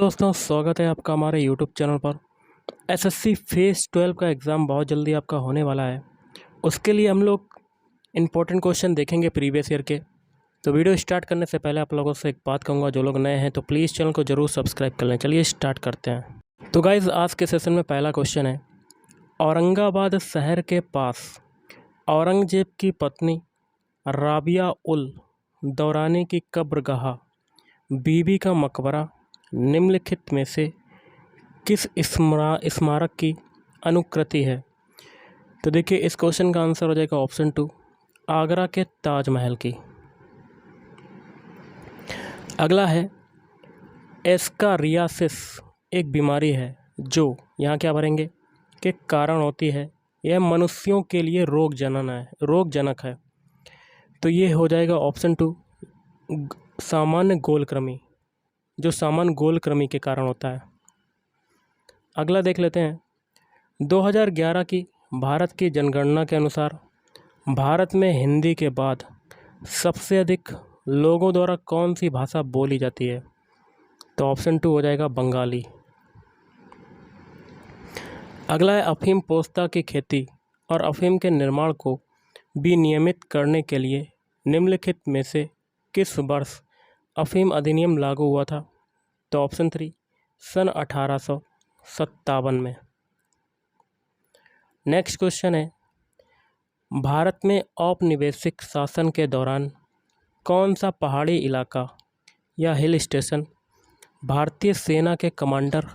दोस्तों स्वागत है आपका हमारे यूट्यूब चैनल पर। एसएससी फेज़ 12 का एग्ज़ाम बहुत जल्दी आपका होने वाला है। उसके लिए हम लोग इम्पोर्टेंट क्वेश्चन देखेंगे प्रीवियस ईयर के। तो वीडियो स्टार्ट करने से पहले आप लोगों से एक बात कहूँगा, जो लोग नए हैं तो प्लीज़ चैनल को ज़रूर सब्सक्राइब कर लें। चलिए स्टार्ट करते हैं। तो गाइज़, आज के सेशन में पहला क्वेश्चन है, औरंगाबाद शहर के पास औरंगजेब की पत्नी राबिया उल दौरानी की कब्रगाह बीबी का मकबरा निम्नलिखित में से किस स्मारक की अनुकृति है? तो देखिए, इस क्वेश्चन का आंसर हो जाएगा ऑप्शन 2, आगरा के ताजमहल की। अगला है, एस्कारियासिस एक बीमारी है जो यहाँ क्या भरेंगे के कारण होती है। यह मनुष्यों के लिए रोगजनक है। तो ये हो जाएगा ऑप्शन 2, सामान्य गोलकृमि, जो सामान्य गोलकृमि के कारण होता है। अगला देख लेते हैं, 2011 की भारत की जनगणना के अनुसार भारत में हिंदी के बाद सबसे अधिक लोगों द्वारा कौन सी भाषा बोली जाती है? तो ऑप्शन 2 हो जाएगा बंगाली। अगला है, अफीम पोस्ता की खेती और अफीम के निर्माण को विनियमित करने के लिए निम्नलिखित में से किस वर्ष अफीम अधिनियम लागू हुआ था? तो ऑप्शन 3, सन 1857 में। नेक्स्ट क्वेश्चन है, भारत में औपनिवेशिक शासन के दौरान कौन सा पहाड़ी इलाका या हिल स्टेशन भारतीय सेना के कमांडर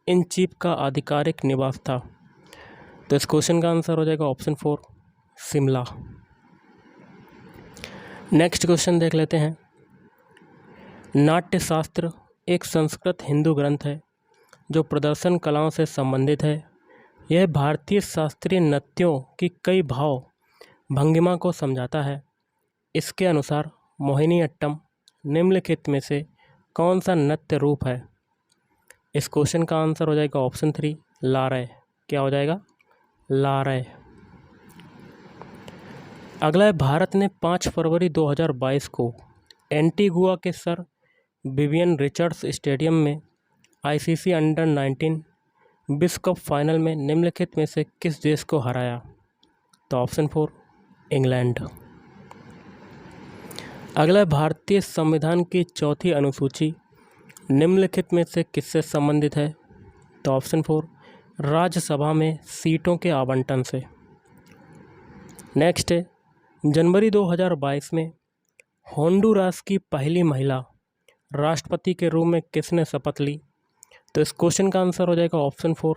इन चीफ का आधिकारिक निवास था? तो इस क्वेश्चन का आंसर हो जाएगा ऑप्शन 4, शिमला। नेक्स्ट क्वेश्चन देख लेते हैं, नाट्यशास्त्र एक संस्कृत हिंदू ग्रंथ है जो प्रदर्शन कलाओं से संबंधित है। यह भारतीय शास्त्रीय नृत्यों की कई भाव भंगिमा को समझाता है। इसके अनुसार मोहिनीअट्टम निम्नलिखित में से कौन सा नृत्य रूप है? इस क्वेश्चन का आंसर हो जाएगा ऑप्शन 3, लारय। क्या हो जाएगा? लारय। अगला है, भारत ने 5 फरवरी 2022 को एंटीगुआ के सर विवियन रिचर्ड्स स्टेडियम में आईसीसी अंडर 19 विश्व कप फाइनल में निम्नलिखित में से किस देश को हराया? तो ऑप्शन 4, इंग्लैंड। अगला है, भारतीय संविधान की चौथी अनुसूची निम्नलिखित में से किससे संबंधित है? तो ऑप्शन 4, राज्यसभा में सीटों के आवंटन से। नेक्स्ट है, जनवरी 2022 में होंडुरास की पहली महिला राष्ट्रपति के रूप में किसने शपथ ली? तो इस क्वेश्चन का आंसर हो जाएगा ऑप्शन 4,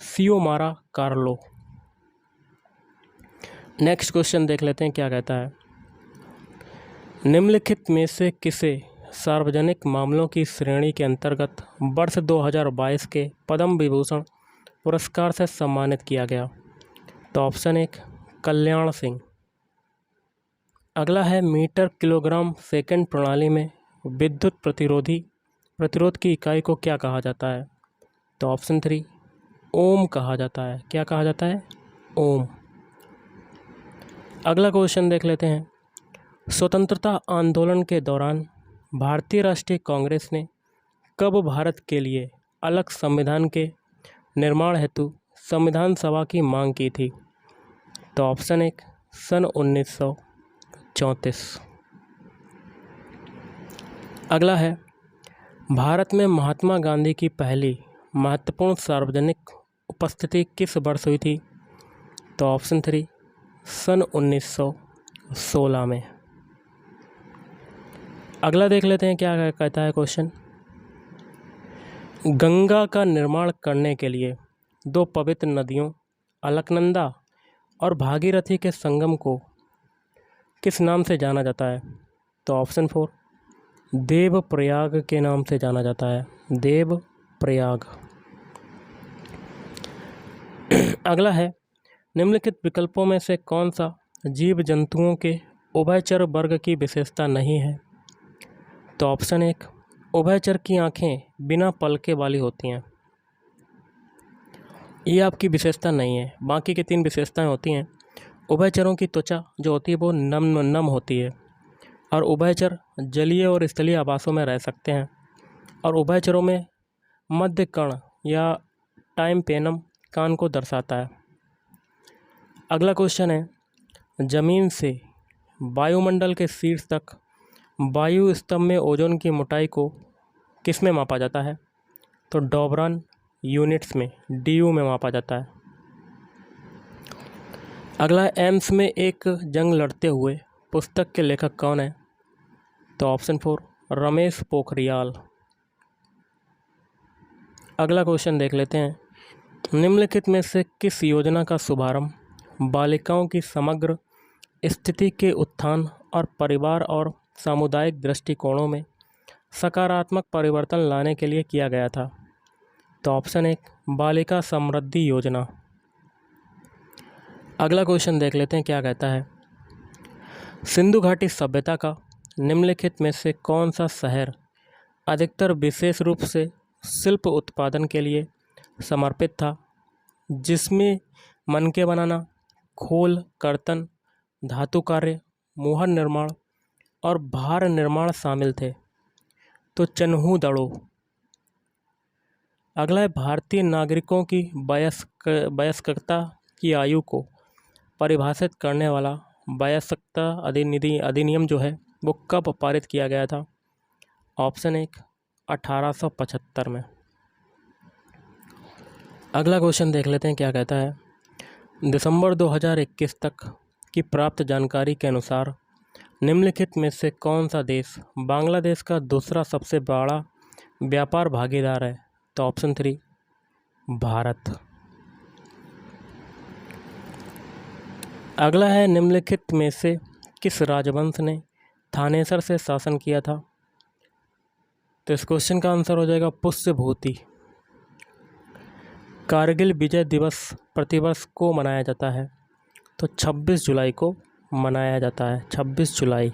सियोमारा कार्लो। नेक्स्ट क्वेश्चन देख लेते हैं क्या कहता है, निम्नलिखित में से किसे सार्वजनिक मामलों की श्रेणी के अंतर्गत वर्ष 2022 के पद्म विभूषण पुरस्कार से सम्मानित किया गया? तो ऑप्शन 1, कल्याण सिंह। अगला है, मीटर किलोग्राम सेकंड प्रणाली में विद्युत प्रतिरोध की इकाई को क्या कहा जाता है? तो ऑप्शन 3, ओम कहा जाता है। क्या कहा जाता है? ओम। अगला क्वेश्चन देख लेते हैं, स्वतंत्रता आंदोलन के दौरान भारतीय राष्ट्रीय कांग्रेस ने कब भारत के लिए अलग संविधान के निर्माण हेतु संविधान सभा की मांग की थी? तो ऑप्शन 1, सन 1934। अगला है, भारत में महात्मा गांधी की पहली महत्वपूर्ण सार्वजनिक उपस्थिति किस वर्ष हुई थी? तो ऑप्शन 3, सन 1916 में। अगला देख लेते हैं क्या कहता है क्वेश्चन, गंगा का निर्माण करने के लिए 2 पवित्र नदियों अलकनंदा और भागीरथी के संगम को किस नाम से जाना जाता है? तो ऑप्शन 4, देवप्रयाग के नाम से जाना जाता है, देवप्रयाग। अगला है, निम्नलिखित विकल्पों में से कौन सा जीव जंतुओं के उभयचर वर्ग की विशेषता नहीं है? तो ऑप्शन 1, उभयचर की आंखें बिना पलके वाली होती हैं। ये आपकी विशेषता नहीं है। बाकी की 3 विशेषताएं होती हैं। उभयचरों की त्वचा जो होती है वो नम होती है और उभयचर जलीय और स्थलीय आवासों में रह सकते हैं। और उभयचरों में मध्य कर्ण या टाइम्पेनम कान को दर्शाता है। अगला क्वेश्चन है, जमीन से वायुमंडल के शीर्ष तक वायु स्तंभ में ओजोन की मोटाई को किस में मापा जाता है? तो डॉबरन यूनिट्स में, DU में मापा जाता है। अगला, एम्स में एक जंग लड़ते हुए पुस्तक के लेखक कौन है? तो ऑप्शन 4 रमेश पोखरियाल। अगला क्वेश्चन देख लेते हैं, निम्नलिखित में से किस योजना का शुभारंभ बालिकाओं की समग्र स्थिति के उत्थान और परिवार और सामुदायिक दृष्टिकोणों में सकारात्मक परिवर्तन लाने के लिए किया गया था? तो ऑप्शन 1 बालिका समृद्धि योजना। अगला क्वेश्चन देख लेते हैं, क्या कहता है, सिंधु घाटी सभ्यता का निम्नलिखित में से कौन सा शहर अधिकतर विशेष रूप से शिल्प उत्पादन के लिए समर्पित था, जिसमें मनके बनाना, खोल कर्तन, धातु कार्य, मोहर निर्माण और भार निर्माण शामिल थे? तो चन्हू-दड़ो। अगला है, भारतीय नागरिकों की वयस्कता की आयु को परिभाषित करने वाला वयस्कता अधिनियम जो है वो कब पारित किया गया था? ऑप्शन 1 1875 में। अगला क्वेश्चन देख लेते हैं, क्या कहता है, दिसंबर 2021 तक की प्राप्त जानकारी के अनुसार निम्नलिखित में से कौन सा देश बांग्लादेश का दूसरा सबसे बड़ा व्यापार भागीदार है? तो ऑप्शन 3 भारत। अगला है, निम्नलिखित में से किस राजवंश ने थानेसर से शासन किया था? तो इस क्वेश्चन का आंसर हो जाएगा पुष्यभूति। कारगिल विजय दिवस प्रतिवर्ष को मनाया जाता है? तो 26 जुलाई को मनाया जाता है, 26 जुलाई।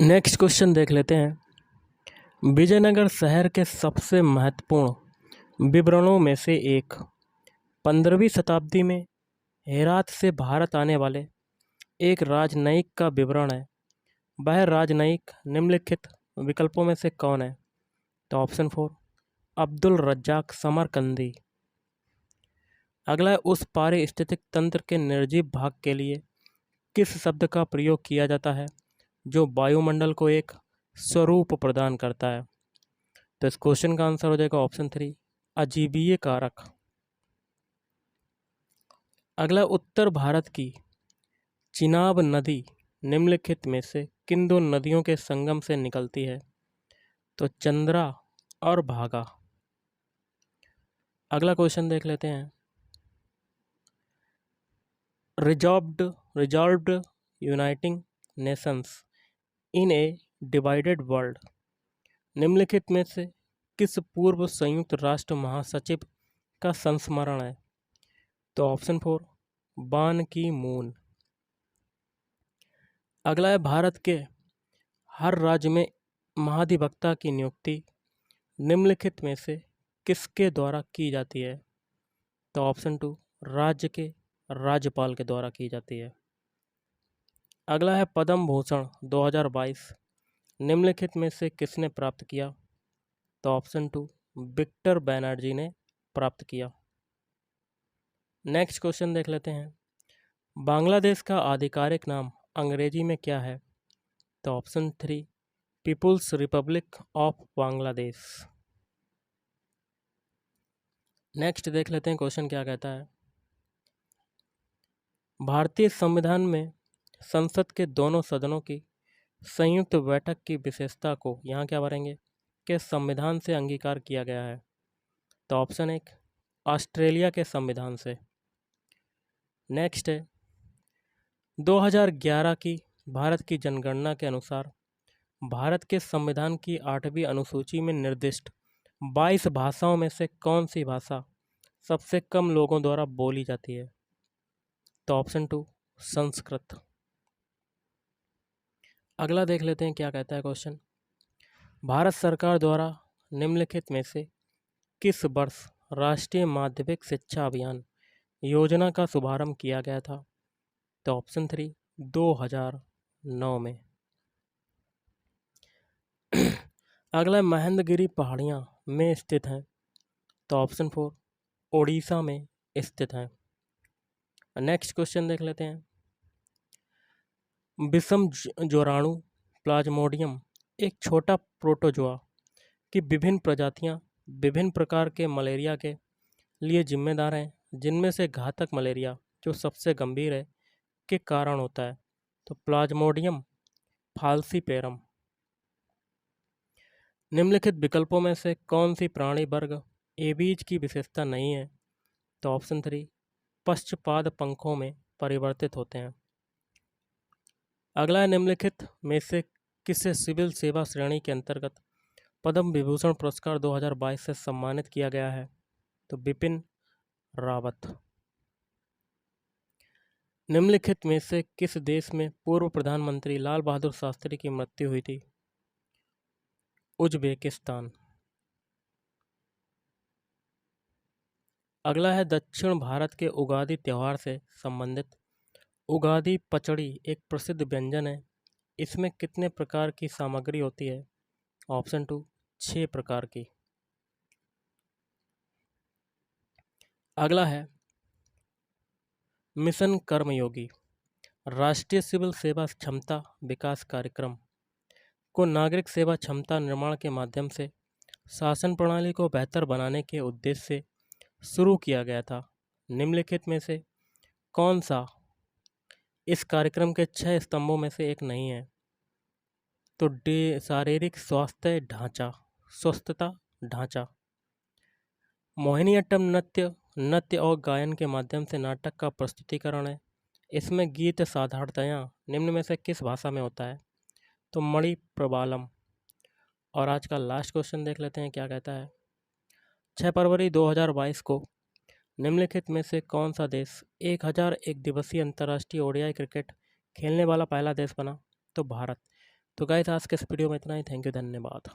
नेक्स्ट क्वेश्चन देख लेते हैं, विजयनगर शहर के सबसे महत्वपूर्ण विवरणों में से एक 15वीं शताब्दी में हेरात से भारत आने वाले एक राजनयिक का विवरण है। वह राजनयिक निम्नलिखित विकल्पों में से कौन है? तो ऑप्शन 4 अब्दुल रज्जाक समरकंदी। अगला है, उस पारिस्थितिक तंत्र के निर्जीव भाग के लिए किस शब्द का प्रयोग किया जाता है जो वायुमंडल को एक स्वरूप प्रदान करता है? तो इस क्वेश्चन का आंसर हो जाएगा ऑप्शन 3 अजीवीय कारक। अगला, उत्तर भारत की चिनाब नदी निम्नलिखित में से किन दो नदियों के संगम से निकलती है? तो चंद्रा और भागा। अगला क्वेश्चन देख लेते हैं, रिजॉल्व्ड यूनाइटिंग नेशंस इन ए डिवाइडेड वर्ल्ड निम्नलिखित में से किस पूर्व संयुक्त राष्ट्र महासचिव का संस्मरण है? तो ऑप्शन 4 बान की मून। अगला है, भारत के हर राज्य में महाधिवक्ता की नियुक्ति निम्नलिखित में से किसके द्वारा की जाती है? तो ऑप्शन 2 राज्य के राज्यपाल के द्वारा की जाती है। अगला है, पद्म भूषण 2022 निम्नलिखित में से किसने प्राप्त किया? तो ऑप्शन 2 विक्टर बैनर्जी ने प्राप्त किया। नेक्स्ट क्वेश्चन देख लेते हैं, बांग्लादेश का आधिकारिक नाम अंग्रेजी में क्या है? तो option 3 People's Republic of Bangladesh. Next देख लेते हैं, क्वेश्चन क्या कहता है, भारतीय संविधान में संसद के दोनों सदनों की संयुक्त बैठक की विशेषता को यहाँ क्या भरेंगे कि संविधान से अंगीकार किया गया है? तो ऑप्शन 1 ऑस्ट्रेलिया के संविधान से। नेक्स्ट है, 2011 की भारत की जनगणना के अनुसार भारत के संविधान की 8वीं अनुसूची में निर्दिष्ट 22 भाषाओं में से कौन सी भाषा सबसे कम लोगों द्वारा बोली जाती है? तो ऑप्शन 2 संस्कृत। अगला देख लेते हैं, क्या कहता है क्वेश्चन, भारत सरकार द्वारा निम्नलिखित में से किस वर्ष राष्ट्रीय माध्यमिक शिक्षा अभियान योजना का शुभारंभ किया गया था? तो ऑप्शन 3 2009 में। अगला महेंद्रगिरी पहाड़ियाँ में स्थित हैं, तो ऑप्शन 4 ओडिशा में स्थित हैं। नेक्स्ट क्वेश्चन देख लेते हैं। विषम ज्वराणु प्लाज्मोडियम एक छोटा प्रोटोजोआ की विभिन्न प्रजातियां विभिन्न प्रकार के मलेरिया के लिए जिम्मेदार हैं, जिनमें से घातक मलेरिया जो सबसे गंभीर है के कारण होता है, तो प्लाज्मोडियम फाल्सीपेरम। निम्नलिखित विकल्पों में से कौन सी प्राणी वर्ग एबीज की विशेषता नहीं है, तो ऑप्शन 3 पश्चपाद पंखों में परिवर्तित होते हैं। अगला है निम्नलिखित में से किसे सिविल सेवा श्रेणी के अंतर्गत पद्म विभूषण पुरस्कार 2022 से सम्मानित किया गया है, तो बिपिन रावत। निम्नलिखित में से किस देश में पूर्व प्रधानमंत्री लाल बहादुर शास्त्री की मृत्यु हुई थी, उज्बेकिस्तान। अगला है दक्षिण भारत के उगादी त्यौहार से संबंधित उगादी पचड़ी एक प्रसिद्ध व्यंजन है, इसमें कितने प्रकार की सामग्री होती है, ऑप्शन 2 6 प्रकार की। अगला है मिशन कर्मयोगी राष्ट्रीय सिविल सेवा क्षमता विकास कार्यक्रम को नागरिक सेवा क्षमता निर्माण के माध्यम से शासन प्रणाली को बेहतर बनाने के उद्देश्य से शुरू किया गया था। निम्नलिखित में से कौन सा इस कार्यक्रम के 6 स्तंभों में से एक नहीं है, तो शारीरिक स्वास्थ्य ढांचा स्वस्थता ढांचा। मोहिनीअट्टम नृत्य और गायन के माध्यम से नाटक का प्रस्तुतिकरण है, इसमें गीत साधारणतया निम्न में से किस भाषा में होता है, तो मणि प्रबालम। और आज का लास्ट क्वेश्चन देख लेते हैं क्या कहता है। 6 फरवरी 2022 को निम्नलिखित में से कौन सा देश 1001 दिवसीय अंतर्राष्ट्रीय ओडीआई क्रिकेट खेलने वाला पहला देश बना, तो भारत। तो गाइस आज के इस वीडियो में इतना ही। थैंक यू, धन्यवाद।